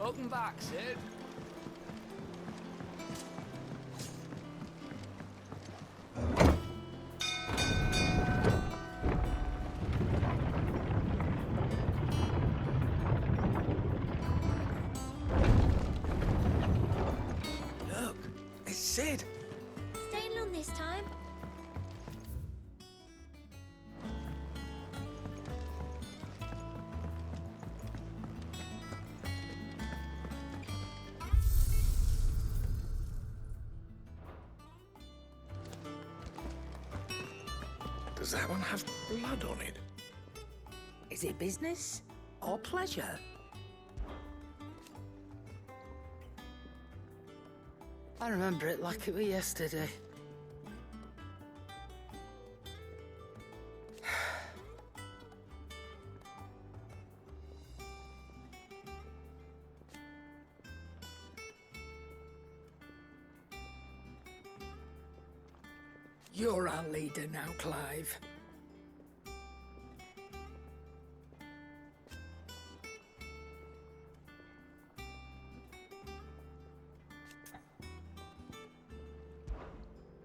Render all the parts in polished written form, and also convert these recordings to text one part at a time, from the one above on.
Welcome back, Sid. Look, it's Sid. Staying long this time? Does that one have blood on it? Is it business or pleasure? I remember it like it was yesterday. You're our leader now, Clive.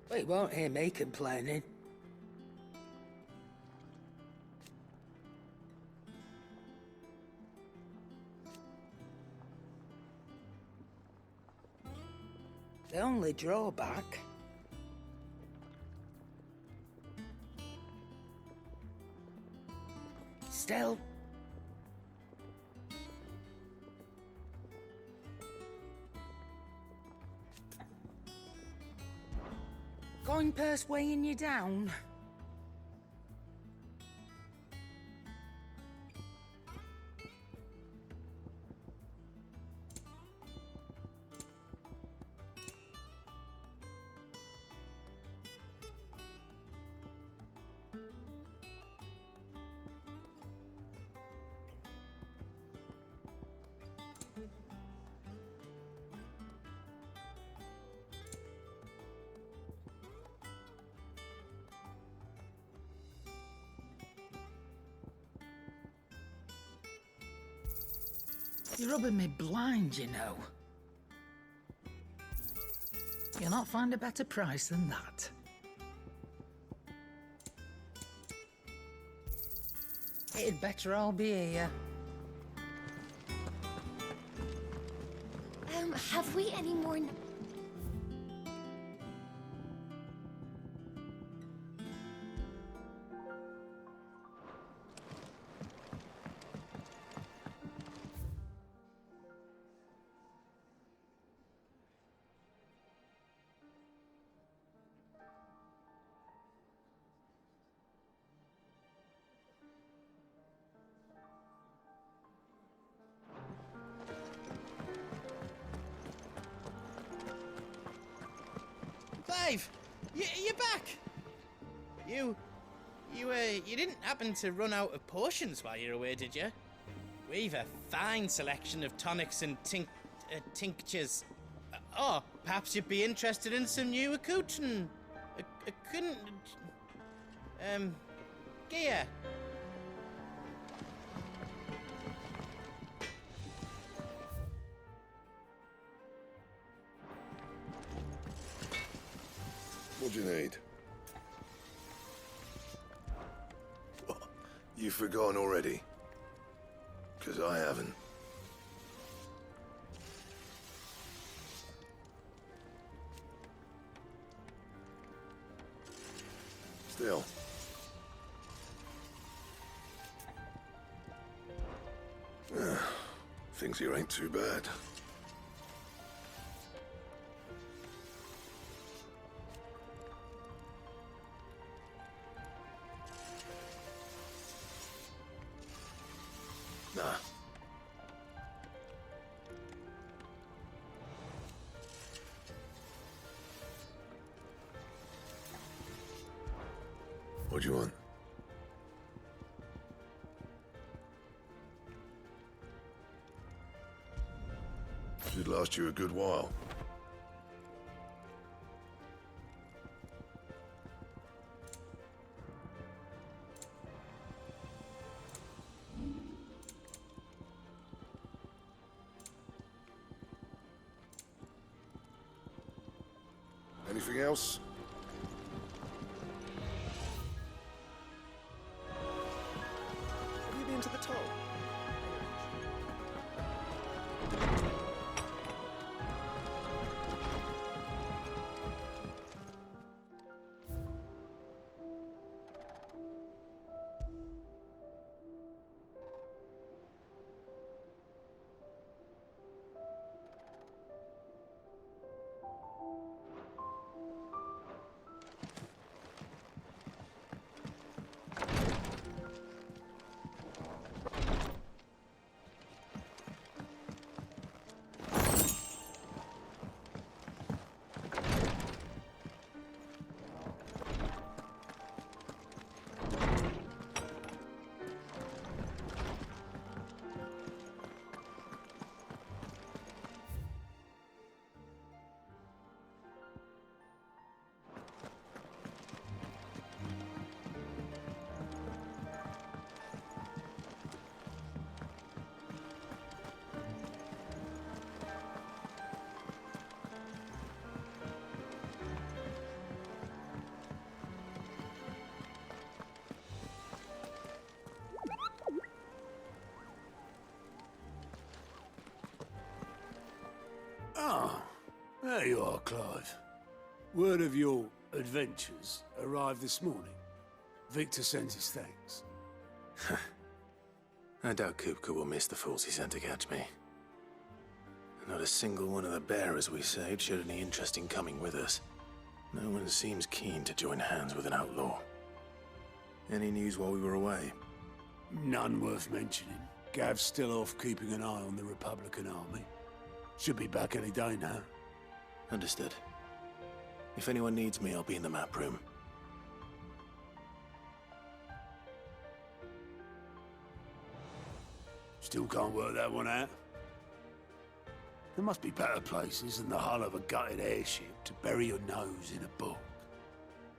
Well, you won't hear me complaining. The only drawback... Still... Coin purse weighing you down? You're rubbing me blind, you know. You'll not find a better price than that. It'd better all be here. Have we any more... Clive, you're back. You didn't happen to run out of potions while you're away, did you? We've a fine selection of tonics and tinctures. Oh, perhaps you'd be interested in some new accoutrement. Gear. What do you need? What? You've forgotten already? 'Cause I haven't. Still. Things here ain't too bad. Nah. What do you want? Should last you a good while. Anything else? Have you been to the toll? Ah, there you are, Clive. Word of your adventures arrived this morning. Victor sends his thanks. I doubt Kupka will miss the fools he sent to catch me. Not a single one of the bearers we saved showed any interest in coming with us. No one seems keen to join hands with an outlaw. Any news while we were away? None worth mentioning. Gav's still off keeping an eye on the Republican army. Should be back any day now. Understood. If anyone needs me, I'll be in the map room. Still can't work that one out. There must be better places than the hull of a gutted airship to bury your nose in a book.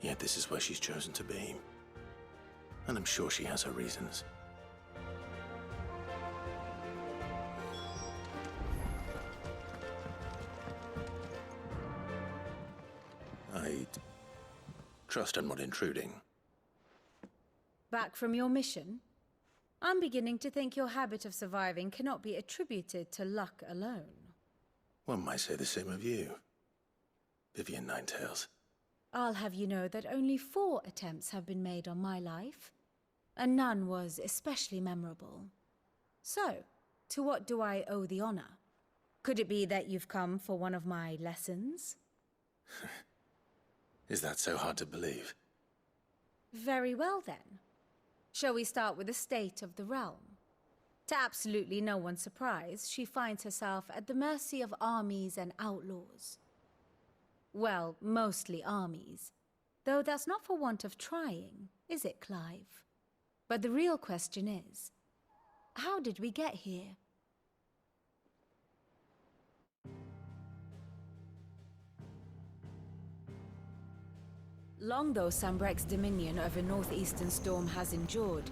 Yet this is where she's chosen to be. And I'm sure she has her reasons. I trust I'm not intruding. Back from your mission? I'm beginning to think your habit of surviving cannot be attributed to luck alone. One might say the same of you, Vivian Ninetails. I'll have you know that only 4 attempts have been made on my life, and none was especially memorable. So, to what do I owe the honor? Could it be that you've come for one of my lessons? Is that so hard to believe? Very well then. Shall we start with the state of the realm? To absolutely no one's surprise, she finds herself at the mercy of armies and outlaws. Well, mostly armies. Though that's not for want of trying, is it, Clive? But the real question is, how did we get here? Long though Sambrek's dominion over northeastern Storm has endured,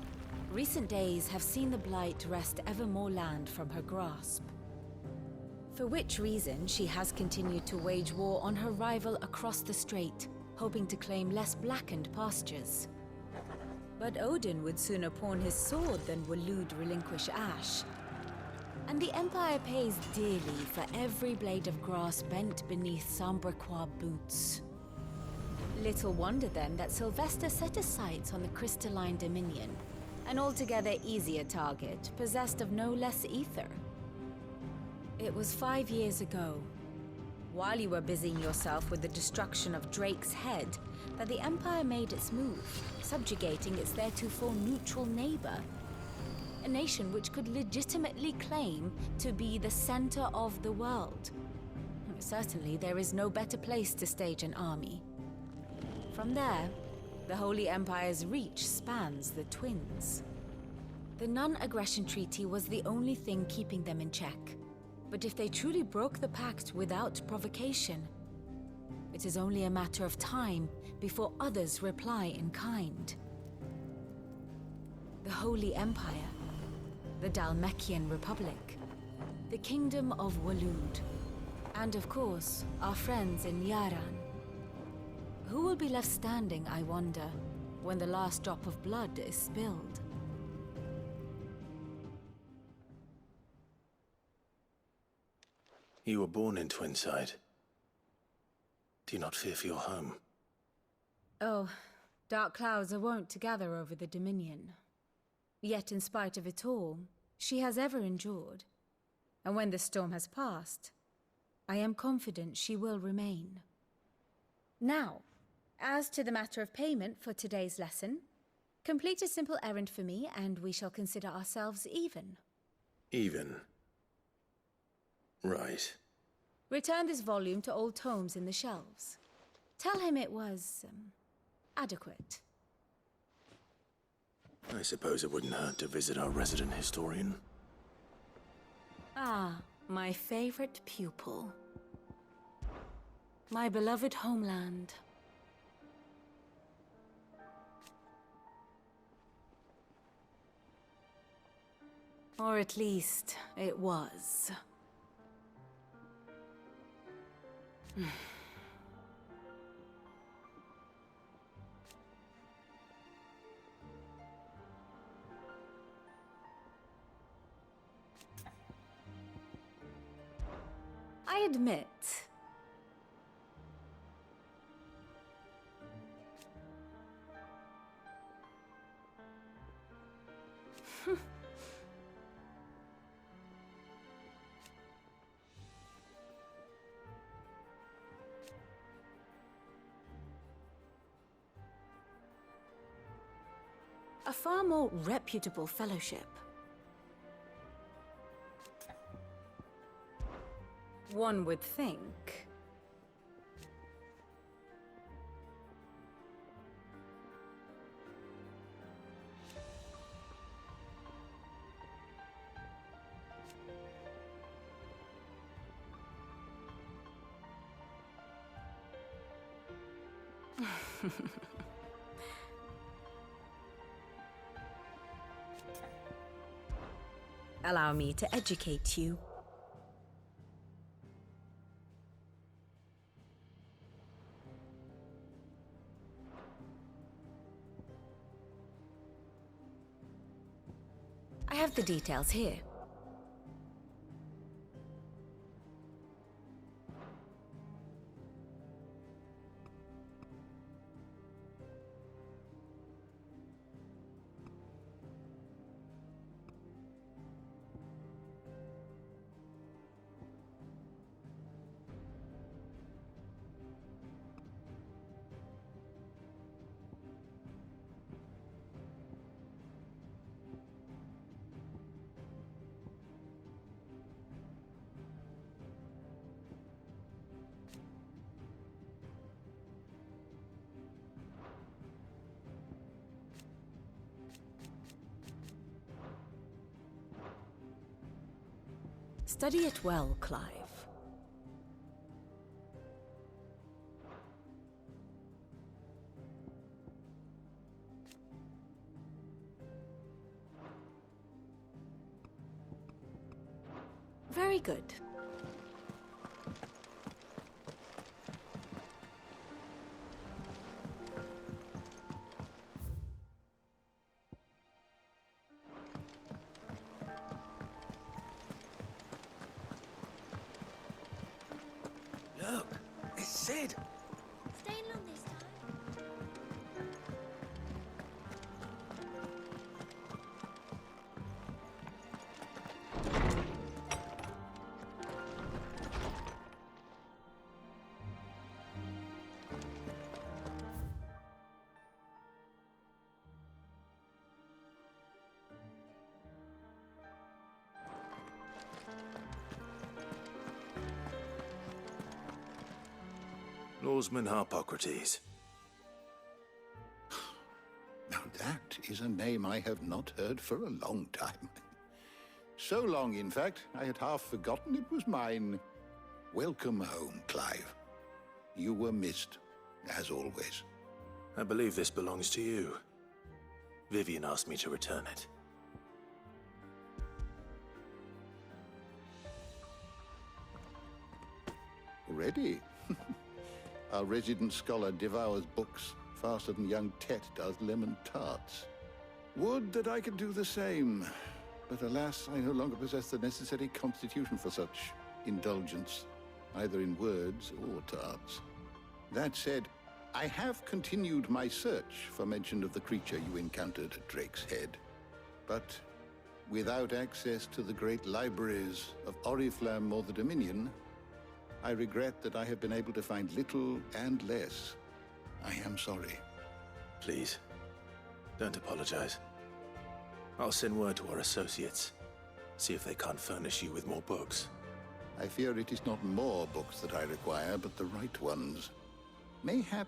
recent days have seen the Blight wrest ever more land from her grasp. For which reason she has continued to wage war on her rival across the strait, hoping to claim less blackened pastures. But Odin would sooner pawn his sword than Waloed relinquish Ash. And the Empire pays dearly for every blade of grass bent beneath Sambrequois boots. Little wonder then that Sylvester set his sights on the Crystalline Dominion, an altogether easier target, possessed of no less ether. It was 5 years ago, while you were busying yourself with the destruction of Drake's Head, that the Empire made its move, subjugating its theretofore neutral neighbor. A nation which could legitimately claim to be the center of the world. Certainly, there is no better place to stage an army. From there, the Holy Empire's reach spans the Twins. The non-aggression treaty was the only thing keeping them in check. But if they truly broke the pact without provocation, it is only a matter of time before others reply in kind. The Holy Empire, the Dhalmekian Republic, the Kingdom of Waloed, and of course, our friends in Yaran. Who will be left standing, I wonder, when the last drop of blood is spilled? You were born in Twinside. Do you not fear for your home? Oh, dark clouds are wont to gather over the Dominion. Yet in spite of it all, she has ever endured. And when the storm has passed, I am confident she will remain. Now, as to the matter of payment for today's lesson, complete a simple errand for me and we shall consider ourselves even. Even. Right. Return this volume to old tomes in the shelves. Tell him it was, adequate. I suppose it wouldn't hurt to visit our resident historian. Ah, my favorite pupil. My beloved homeland. Or at least, it was. I admit, a far more reputable fellowship. One would think. Allow me to educate you. I have the details here. Study it well, Clive. Very good. Look, it's Sid. Staying long this time? Lawsman Harpocrates. Now that is a name I have not heard for a long time. So long, in fact, I had half forgotten it was mine. Welcome home, Clive. You were missed, as always. I believe this belongs to you. Vivian asked me to return it. Ready? Our resident scholar devours books faster than young Tet does lemon tarts. Would that I could do the same, but alas, I no longer possess the necessary constitution for such indulgence, either in words or tarts. That said, I have continued my search for mention of the creature you encountered at Drake's Head, but without access to the great libraries of Oriflamme or the Dominion, I regret that I have been able to find little and less. I am sorry. Please, don't apologize. I'll send word to our associates. See if they can't furnish you with more books. I fear it is not more books that I require, but the right ones. Mayhap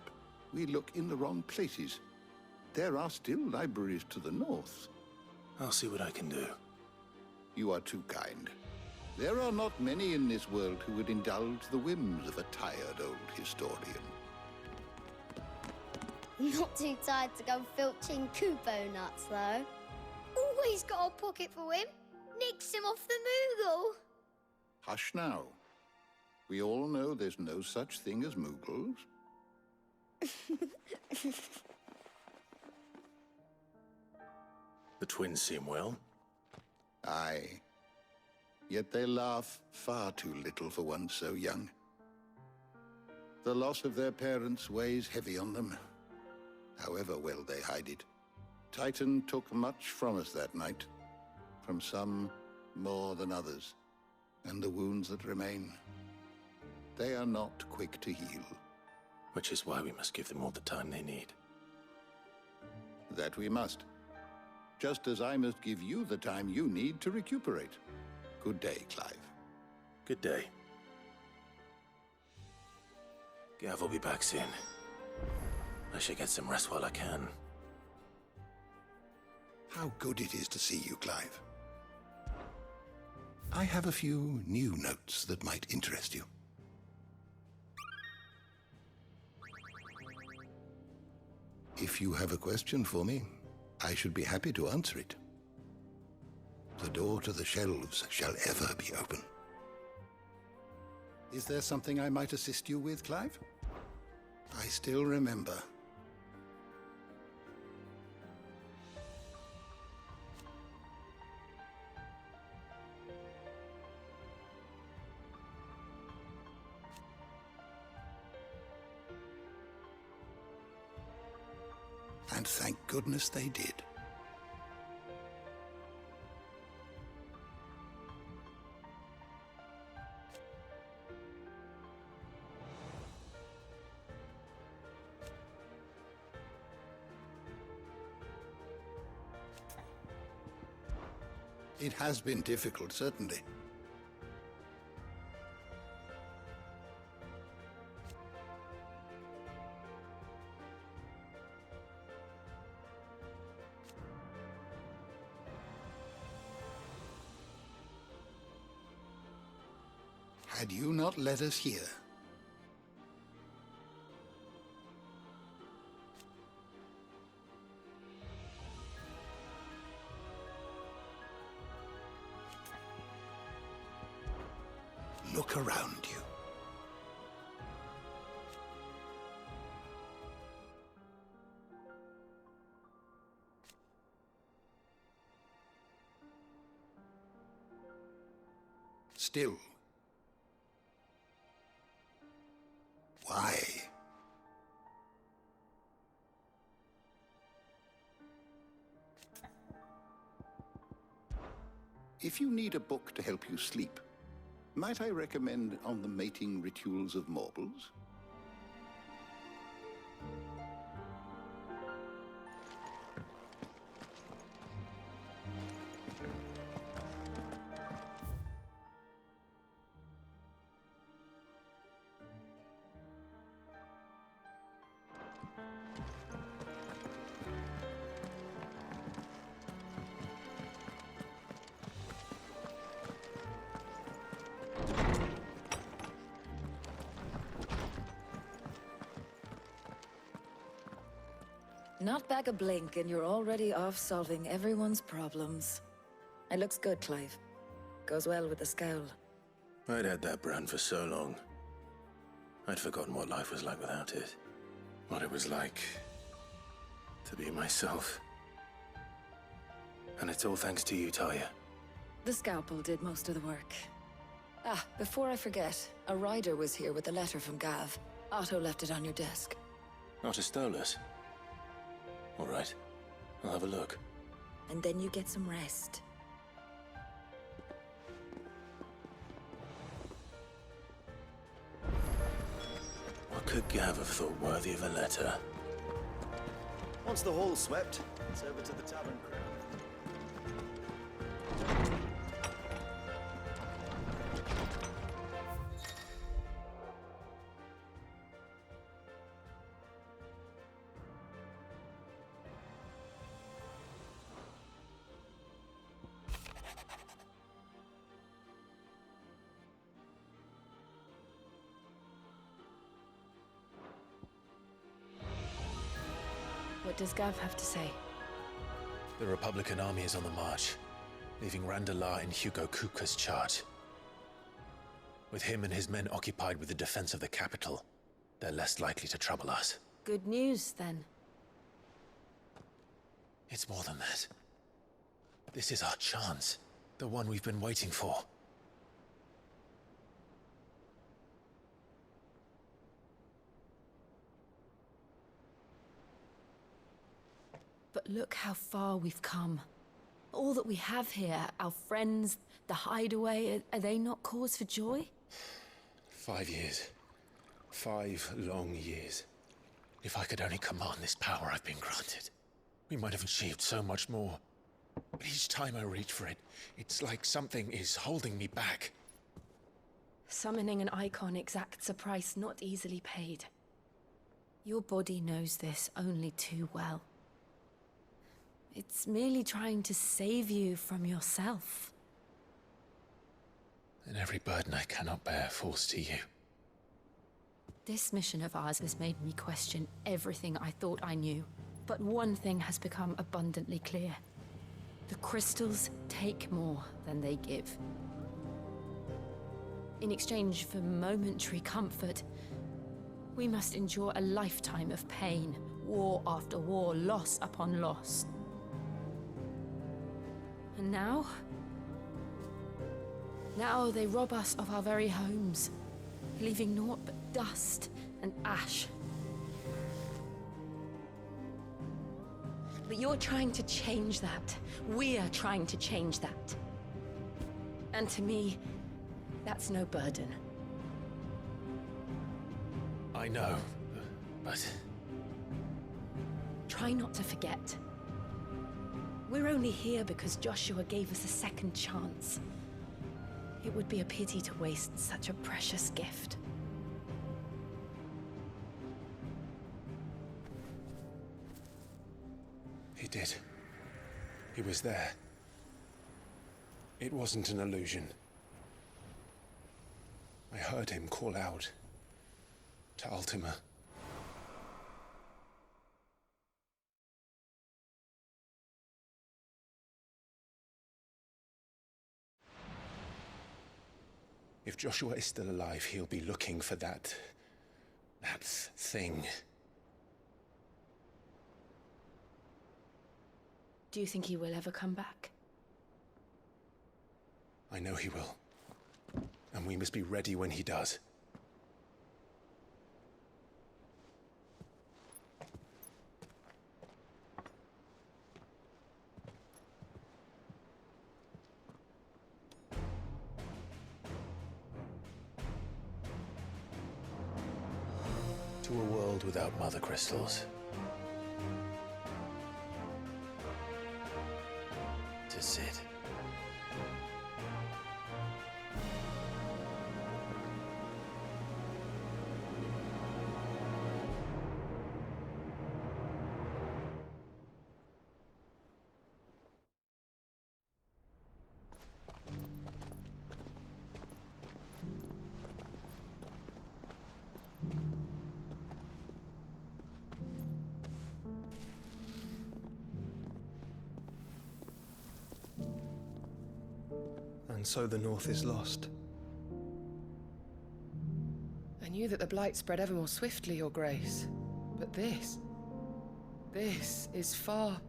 we look in the wrong places. There are still libraries to the north. I'll see what I can do. You are too kind. There are not many in this world who would indulge the whims of a tired old historian. Not too tired to go filching Kupo nuts, though. Always got a pocket for him. Nicks him off the Moogle. Hush now. We all know there's no such thing as Moogles. The twins seem well. Aye. Yet they laugh far too little for one so young. The loss of their parents weighs heavy on them, however well they hide it. Titan took much from us that night, from some more than others, and the wounds that remain, they are not quick to heal. Which is why we must give them all the time they need. That we must. Just as I must give you the time you need to recuperate. Good day, Clive. Good day. Gav will be back soon. I should get some rest while I can. How good it is to see you, Clive. I have a few new notes that might interest you. If you have a question for me, I should be happy to answer it. The door to the shelves shall ever be open. Is there something I might assist you with, Clive? I still remember. And thank goodness they did. It has been difficult, certainly. Had you not led us here, look around you. Still. Why? If you need a book to help you sleep, might I recommend On the Mating Rituals of Mortals? Not back a blink and you're already off solving everyone's problems. It looks good, Clive. Goes well with the scowl. I'd had that brand for so long. I'd forgotten what life was like without it. What it was like to be myself. And it's all thanks to you, Talia. The scalpel did most of the work. Ah, before I forget, a rider was here with a letter from Gav. Otto left it on your desk. Not a Stolas. All right. I'll have a look. And then you get some rest. What could Gav have thought worthy of a letter? Once the hall's swept, it's over to the tavern crowd. What does Gav have to say? The Republican army is on the march, leaving Randalar in Hugo Kupka's charge. With him and his men occupied with the defense of the capital, they're less likely to trouble us. Good news, then. It's more than that. This is our chance. The one we've been waiting for. But look how far we've come. All that we have here, our friends, the hideaway, are they not cause for joy? 5 years. 5 long years. If I could only command this power I've been granted, we might have achieved so much more. But each time I reach for it, it's like something is holding me back. Summoning an icon exacts a price not easily paid. Your body knows this only too well. It's merely trying to save you from yourself. And every burden I cannot bear falls to you. This mission of ours has made me question everything I thought I knew. But one thing has become abundantly clear. The crystals take more than they give. In exchange for momentary comfort, we must endure a lifetime of pain, war after war, loss upon loss. And now? Now they rob us of our very homes, leaving naught but dust and ash. But you're trying to change that. We're trying to change that. And to me, that's no burden. I know, but... Try not to forget. We're only here because Joshua gave us a second chance. It would be a pity to waste such a precious gift. He did. He was there. It wasn't an illusion. I heard him call out to Ultima. If Joshua is still alive, he'll be looking for that thing. Do you think he will ever come back? I know he will. And we must be ready when he does. To a world without mother crystals. To Cid. And so the North is lost. And you knew that the Blight spread ever more swiftly, Your Grace. But this is far,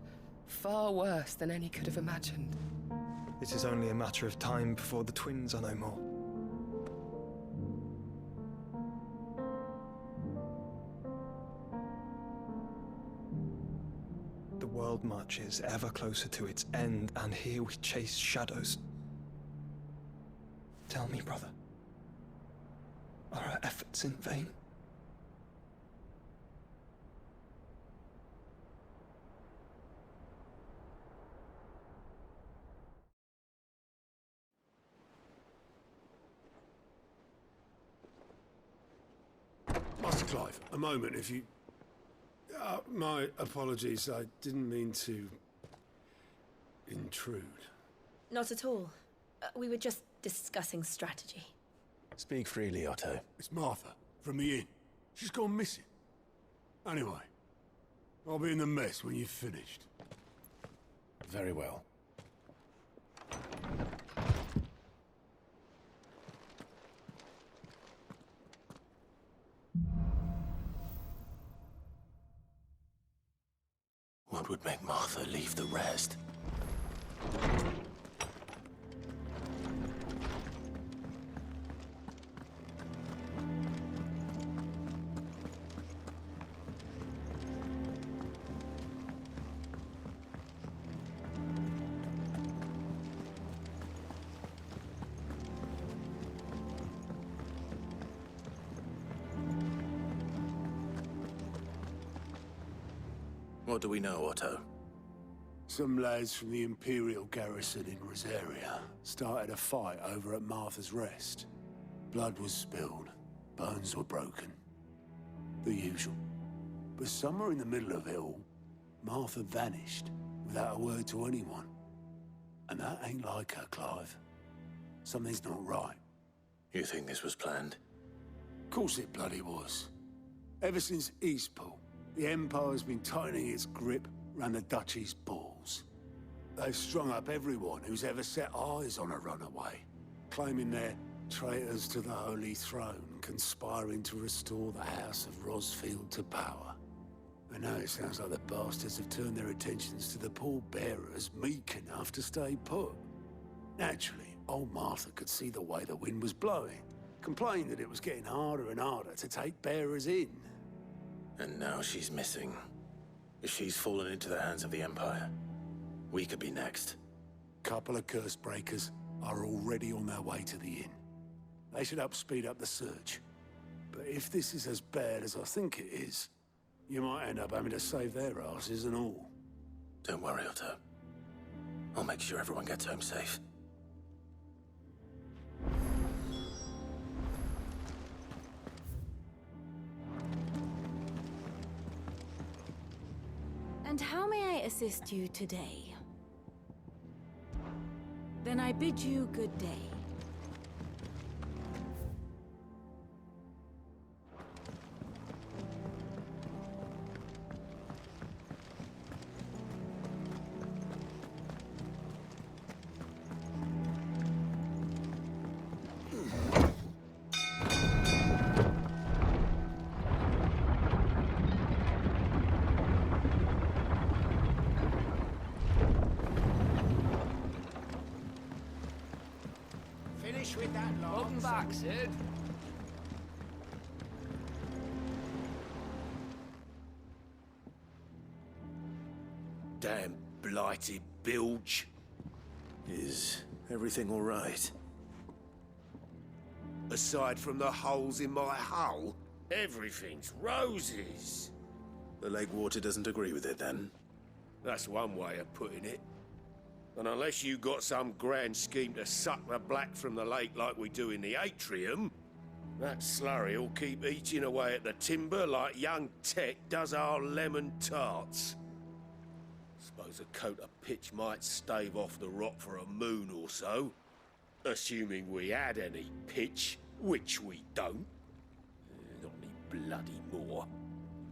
far worse than any could have imagined. It is only a matter of time before the twins are no more. The world marches ever closer to its end, and here we chase shadows. Tell me, brother, are our efforts in vain? Master Clive, a moment, if you... my apologies, I didn't mean to... intrude. Not at all. We were just discussing strategy. Speak freely, Otto. It's Martha, from the inn. She's gone missing. Anyway, I'll be in the mess when you've finished. Very well. What would make Martha leave the rest? What do we know, Otto? Some lads from the Imperial garrison in Rosaria started a fight over at Martha's Rest. Blood was spilled, bones were broken. The usual. But somewhere in the middle of it all, Martha vanished without a word to anyone. And that ain't like her, Clive. Something's not right. You think this was planned? Of course it bloody was. Ever since Eastpool, the Empire's been tightening its grip round the Duchy's balls. They've strung up everyone who's ever set eyes on a runaway, claiming they're traitors to the Holy Throne, conspiring to restore the House of Rosfield to power. And now it sounds like the bastards have turned their attentions to the pallbearers meek enough to stay put. Naturally, old Martha could see the way the wind was blowing, complained that it was getting harder and harder to take bearers in. And now she's missing. If she's fallen into the hands of the Empire, we could be next. Couple of curse breakers are already on their way to the inn. They should help speed up the search. But if this is as bad as I think it is, you might end up having to save their asses and all. Don't worry, Otto. I'll make sure everyone gets home safe. And how may I assist you today? Then I bid you good day. With that welcome back, Sid. Damn blighted bilge. Is everything all right? Aside from the holes in my hull, everything's roses. The lake water doesn't agree with it, then? That's one way of putting it. And unless you got some grand scheme to suck the black from the lake like we do in the atrium, that slurry'll keep eating away at the timber like young Tech does our lemon tarts. Suppose a coat of pitch might stave off the rot for a moon or so, assuming we had any pitch, which we don't. Not any bloody more.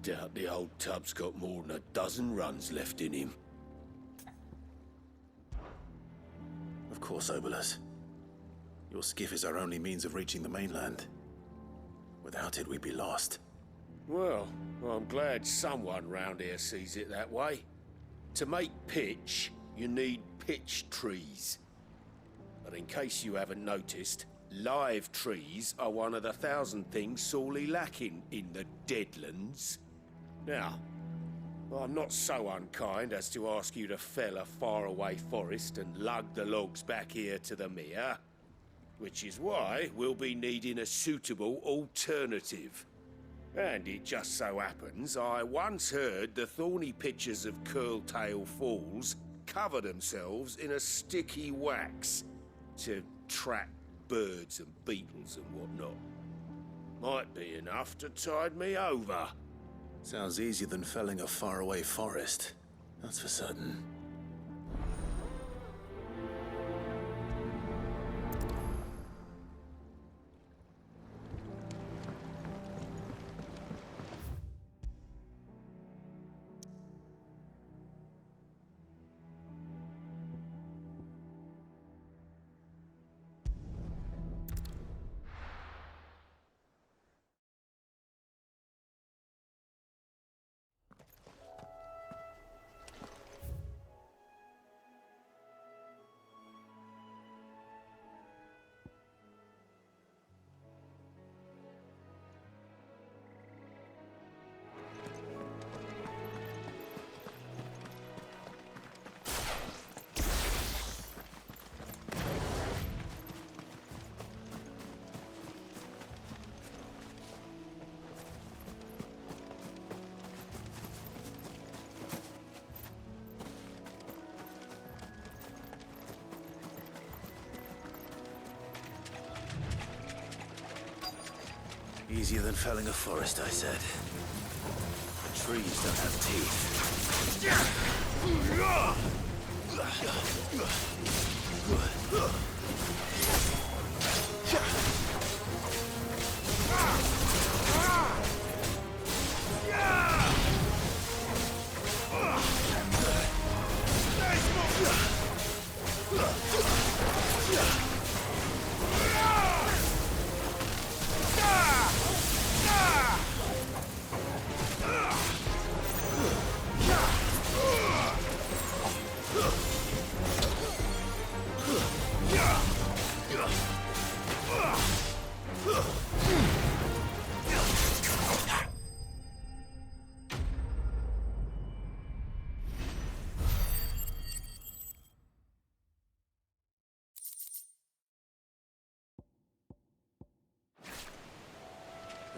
Doubt the old tub's got more than a dozen runs left in him. Of course, Obolus. Your skiff is our only means of reaching the mainland. Without it, we'd be lost. Well, I'm glad someone round here sees it that way. To make pitch, you need pitch trees. But in case you haven't noticed, live trees are one of the 1,000 things sorely lacking in the Deadlands. Now, I'm not so unkind as to ask you to fell a faraway forest and lug the logs back here to the mere, which is why we'll be needing a suitable alternative. And it just so happens I once heard the thorny pitchers of Curltail Falls cover themselves in a sticky wax to trap birds and beetles and whatnot. Might be enough to tide me over. Sounds easier than felling a faraway forest. That's for certain. Easier than felling a forest, I said. The trees don't have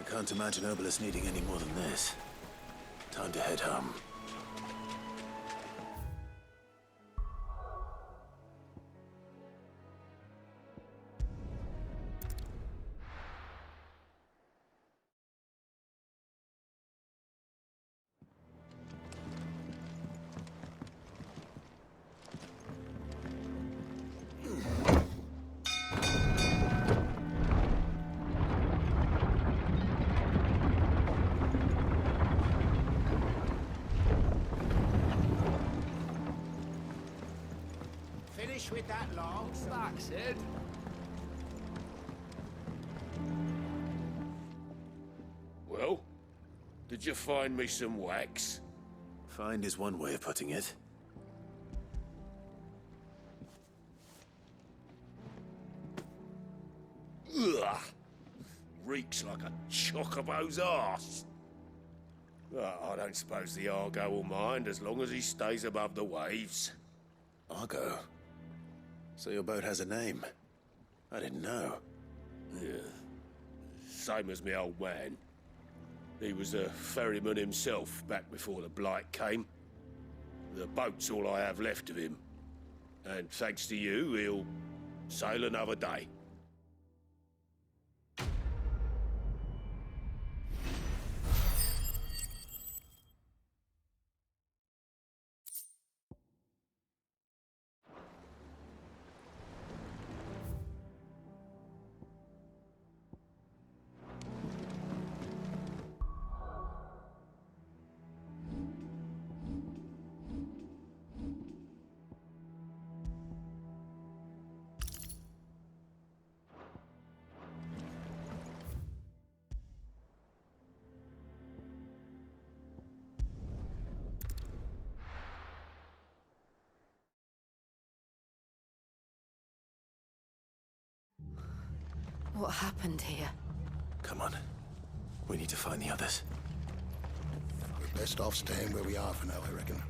I can't imagine Obelisk needing any more than this. Time to head home. Finish with that log. Back, Sid. Well, did you find me some wax? Find is one way of putting it. Ugh! Reeks like a chocobo's arse. I don't suppose the Argo will mind as long as he stays above the waves. Argo? So your boat has a name? I didn't know. Yeah. Same as me old man. He was a ferryman himself back before the Blight came. The boat's all I have left of him. And thanks to you, he'll sail another day. What happened here? Come on. We need to find the others. We're best off staying where we are for now, I reckon.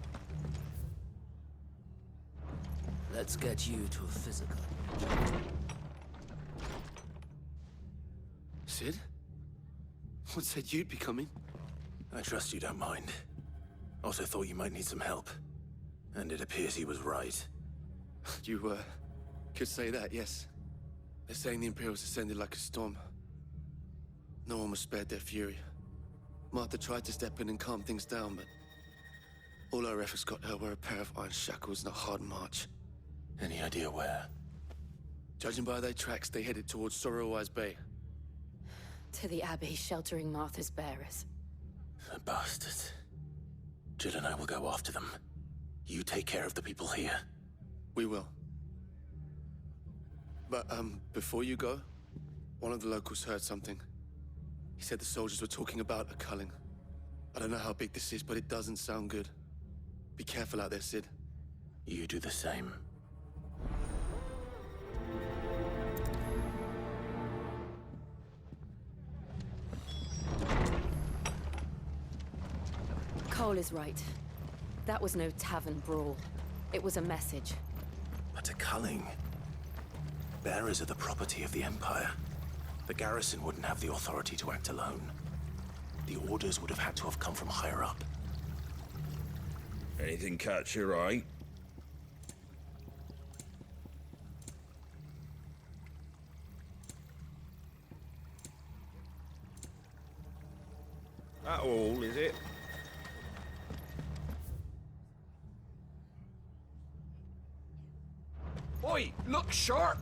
Let's get you to a physical. Sid? What said you'd be coming? I trust you don't mind. Also thought you might need some help. And it appears he was right. You, could say that, yes. They're saying the Imperials ascended like a storm. No one was spared their fury. Martha tried to step in and calm things down, but all our efforts got her were a pair of iron shackles and a hard march. Any idea where? Judging by their tracks, they headed towards Sorrowwise Bay. To the Abbey, sheltering Martha's bearers. The bastards. Jill and I will go after them. You take care of the people here. We will. But, before you go, one of the locals heard something. He said the soldiers were talking about a culling. I don't know how big this is, but it doesn't sound good. Be careful out there, Sid. You do the same. Cole is right. That was no tavern brawl. It was a message. But a culling. Bearers are the property of the Empire. The garrison wouldn't have the authority to act alone. The orders would have had to have come from higher up. Anything catch your eye? That all, is it? Oi, look sharp!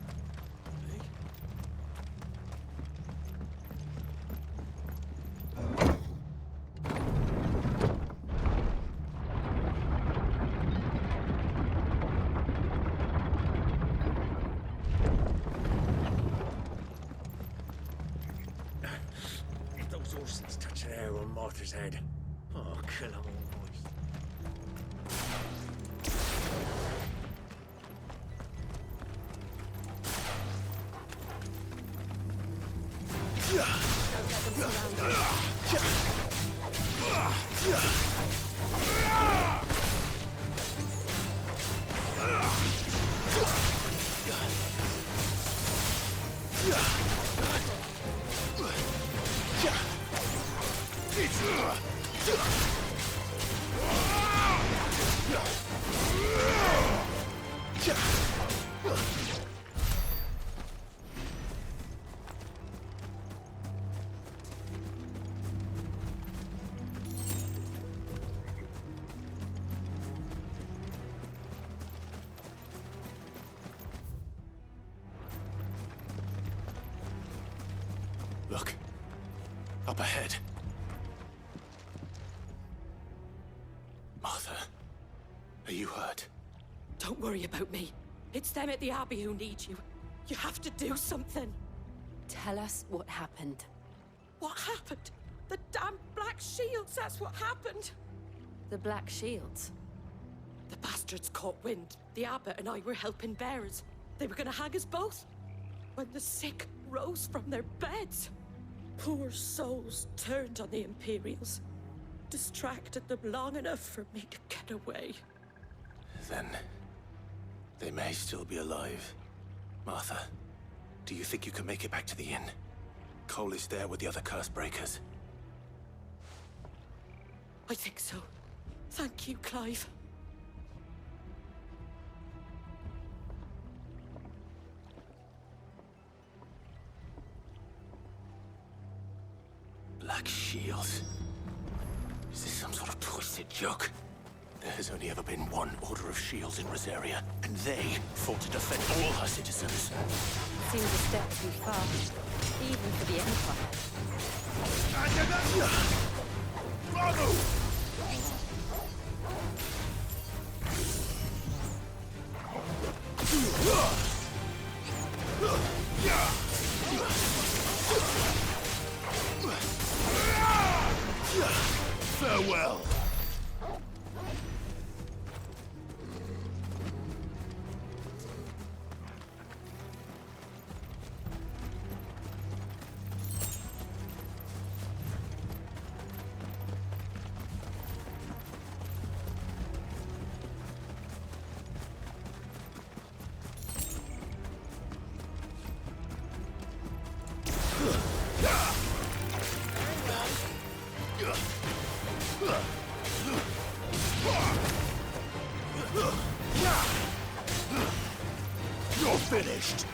If those horses touch an arrow on Martha's head, oh, kill them all, boys. Look. Up ahead. Martha, are you hurt? Don't worry about me. It's them at the Abbey who need you. You have to do something. Tell us what happened. What happened? The damn Black Shields, that's what happened. The Black Shields? The bastards caught wind. The Abbot and I were helping bearers. They were gonna hang us both. When the sick rose from their beds, poor souls turned on the Imperials. Distracted them long enough for me to get away. Then they may still be alive. Martha, do you think you can make it back to the inn? Cole is there with the other curse breakers. I think so. Thank you, Clive. Black Shields. Is this some sort of twisted joke? There has only ever been one Order of Shields in Rosaria, and they fought to defend all her citizens. Seems a step too far, even for the Empire. Bravo! Farewell. You're finished!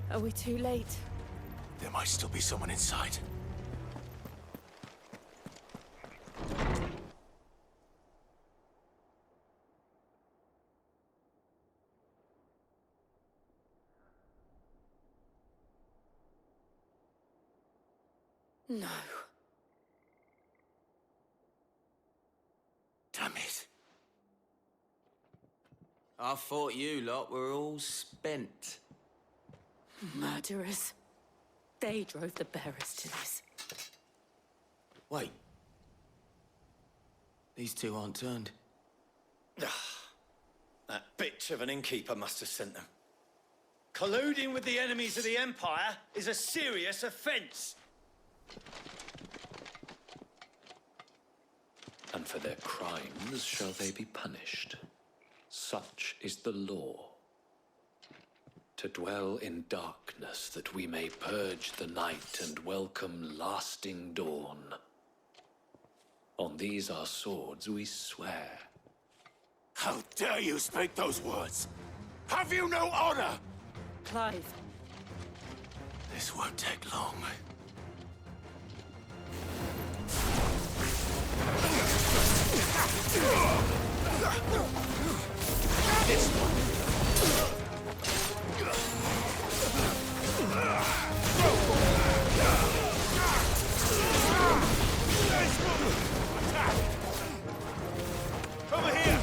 Are we too late? There might still be someone inside. No. Damn it. I thought you lot were all spent. Murderers. They drove the bearers to this. Wait. These two aren't turned. That bitch of an innkeeper must have sent them. Colluding with the enemies of the Empire is a serious offense. And for their crimes shall they be punished. Such is the law. To dwell in darkness that we may purge the night and welcome lasting dawn. On these our swords we swear. How dare you speak those words? Have you no honor? Clive. This won't take long. This one. Over here!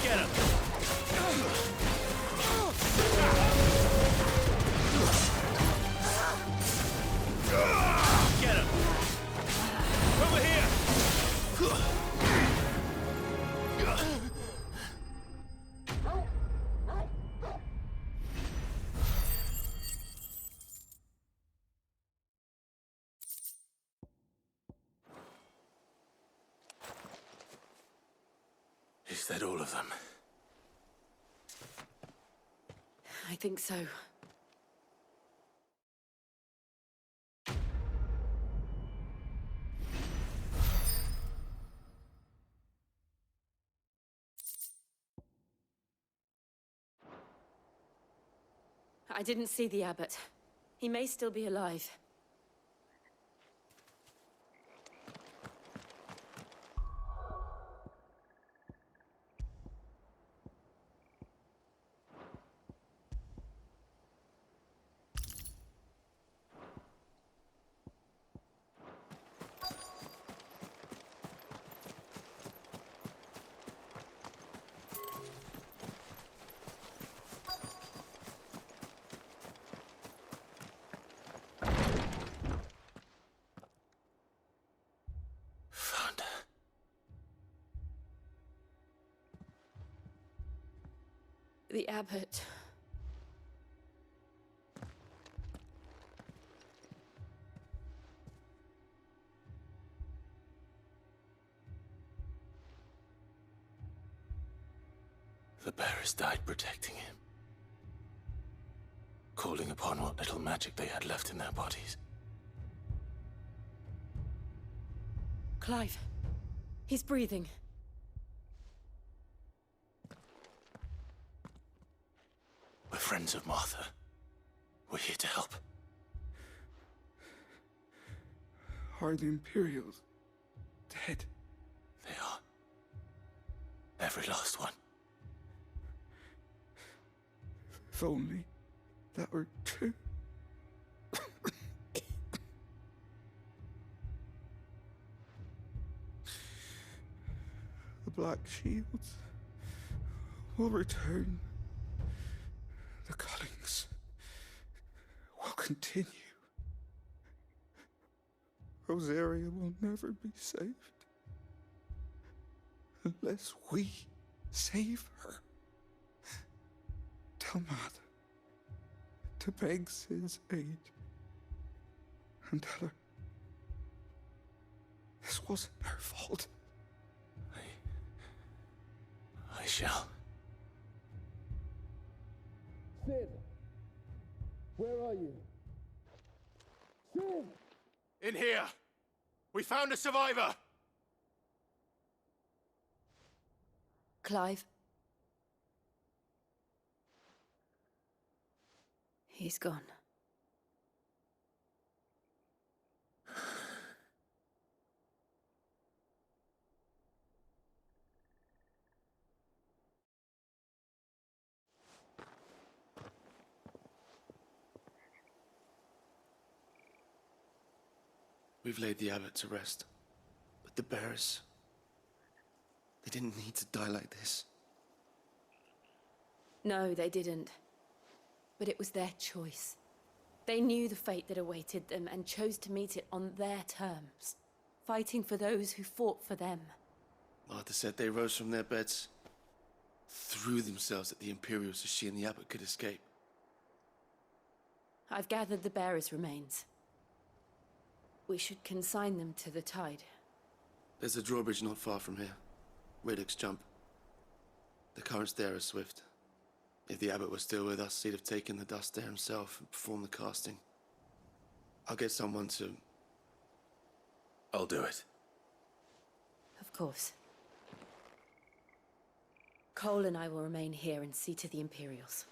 Get him! Get him! Over here! Is that all of them? I think so. I didn't see the abbot. He may still be alive. Found her. The abbot. The bearers died protecting him. Calling upon what little magic they had left in their bodies. Clive. He's breathing. We're friends of Martha. We're here to help. Are the Imperials dead? They are. Every last one. If only that were true. Black Shields will return. The Cullings will continue. Rosaria will never be saved unless we save her. Tell Mother to beg Sid's aid and tell her this wasn't her fault. I shall. Sid! Where are you? Sid! In here! We found a survivor! Clive? He's gone. We've laid the abbot to rest. But the bearers... they didn't need to die like this. No, they didn't. But it was their choice. They knew the fate that awaited them and chose to meet it on their terms, fighting for those who fought for them. Martha said they rose from their beds, threw themselves at the Imperials so she and the abbot could escape. I've gathered the bearers' remains. We should consign them to the tide. There's a drawbridge not far from here. Radix Jump. The currents there are swift. If the abbot was still with us, he'd have taken the dust there himself and performed the casting. I'll get someone to... I'll do it. Of course. Cole and I will remain here and see to the Imperials.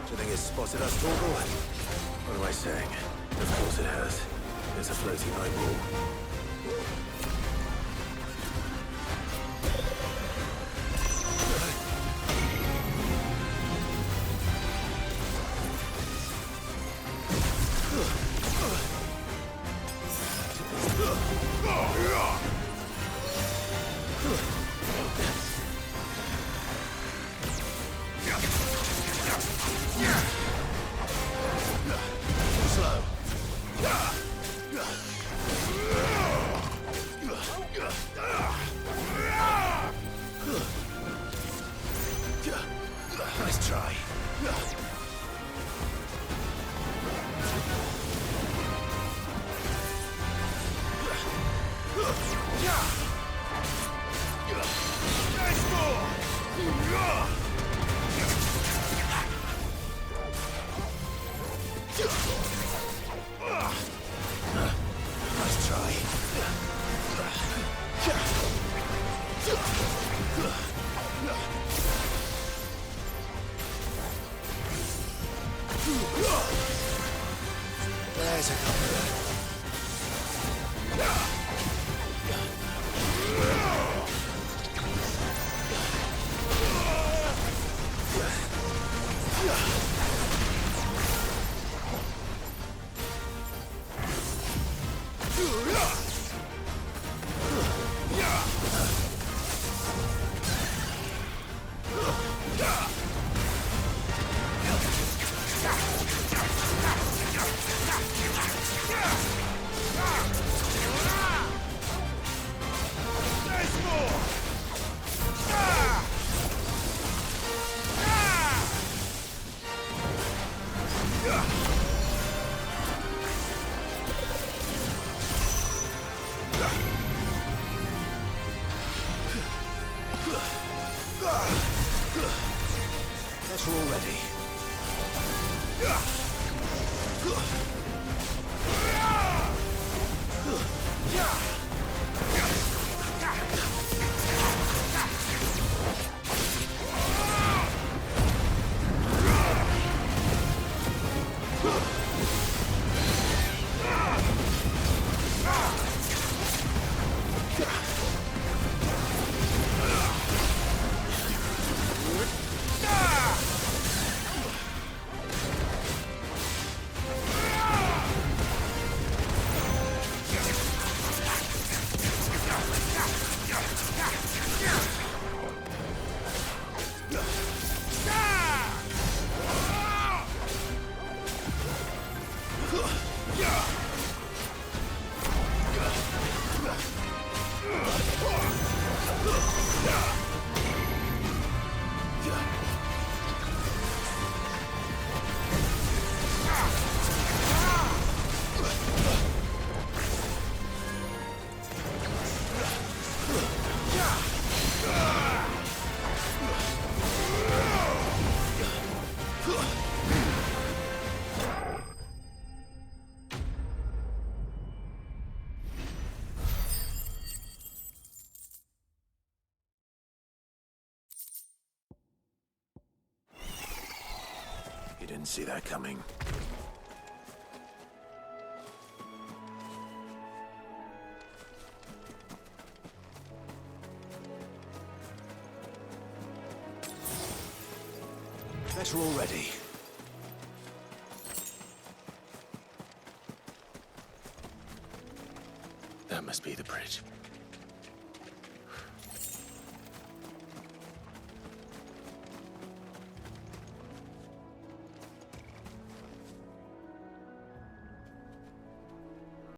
Do you think it's spotted us, Torgal? What am I saying? Of course it has. There's a floating eyeball. Nice try. Nice try. There's a couple. Guess we're all ready. You didn't see that coming. Guess we're all ready. That must be the bridge.